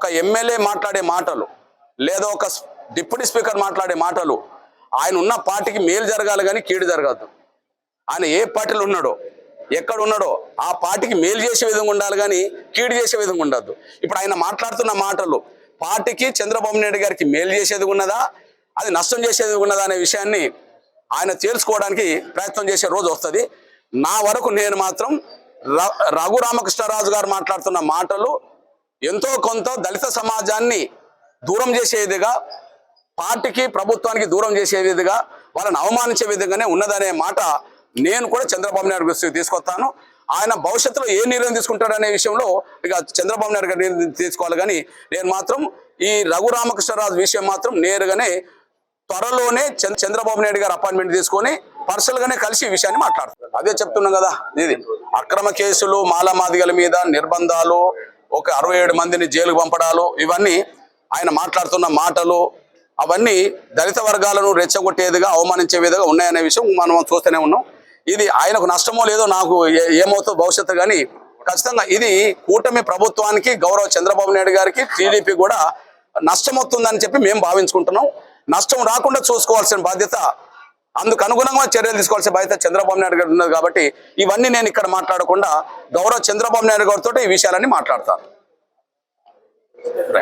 ఒక ఎమ్మెల్యే మాట్లాడే మాటలు లేదా ఒక డిప్యూటీ స్పీకర్ మాట్లాడే మాటలు ఆయన ఉన్న పార్టీకి మేలు జరగాలి కానీ కీడు జరగద్దు. ఆయన ఏ పార్టీలో ఉన్నాడో ఎక్కడ ఉన్నాడో ఆ పార్టీకి మేలు చేసే విధంగా ఉండాలి కానీ కీడు చేసే విధంగా ఉండద్దు. ఇప్పుడు ఆయన మాట్లాడుతున్న మాటలు పార్టీకి చంద్రబాబు నాయుడు గారికి మేలు చేసేది ఉన్నదా, అది నష్టం చేసేది ఉన్నదా అనే విషయాన్ని ఆయన తేల్చుకోవడానికి ప్రయత్నం చేసే రోజు వస్తుంది. నా వరకు నేను మాత్రం రఘురామకృష్ణరాజు గారు మాట్లాడుతున్న మాటలు ఎంతో కొంత దళిత సమాజాన్ని దూరం చేసే విధంగా, పార్టీకి ప్రభుత్వానికి దూరం చేసే విధంగా, వాళ్ళని అవమానించే విధంగానే ఉన్నదనే మాట నేను కూడా చంద్రబాబు నాయుడు గారికి తీసుకొస్తాను. ఆయన భవిష్యత్తులో ఏ నిర్ణయం తీసుకుంటాడనే విషయంలో ఇక చంద్రబాబు నాయుడు గారు నిర్ణయం తీసుకోవాలి. కానీ నేను మాత్రం ఈ రఘురామకృష్ణరాజు విషయం మాత్రం నేరుగానే త్వరలోనే చంద్రబాబు నాయుడు గారు అపాయింట్మెంట్ తీసుకొని పర్సనల్గానే కలిసి ఈ విషయాన్ని మాట్లాడుతున్నారు. అదే చెప్తున్నాం కదా, ఇది అక్రమ కేసులు, మాలమాదిగల మీద నిర్బంధాలు, ఒక 67 మందిని జైలుకు పంపడాలు, ఇవన్నీ ఆయన మాట్లాడుతున్న మాటలు అవన్నీ దళిత వర్గాలను రెచ్చగొట్టేదిగా, అవమానించే విధంగా ఉన్నాయనే విషయం మనం చూస్తూనే ఉన్నాం. ఇది ఆయనకు నష్టమో లేదో నాకు ఏమవుతుందో భవిష్యత్తు, కానీ ఖచ్చితంగా ఇది కూటమి ప్రభుత్వానికి, గౌరవ చంద్రబాబు నాయుడు గారికి, టీడీపీ కూడా నష్టం అవుతుందని చెప్పి మేము భావించుకుంటున్నాం. నష్టం రాకుండా చూసుకోవాల్సిన బాధ్యత, అందుకు అనుగుణంగా చర్యలు తీసుకోవాల్సిన బాధ్యత చంద్రబాబు నాయుడు గారు ఉన్నది. కాబట్టి ఇవన్నీ నేను ఇక్కడ మాట్లాడకుండా గౌరవ చంద్రబాబు నాయుడు గారితో ఈ విషయాలన్నీ మాట్లాడతాను.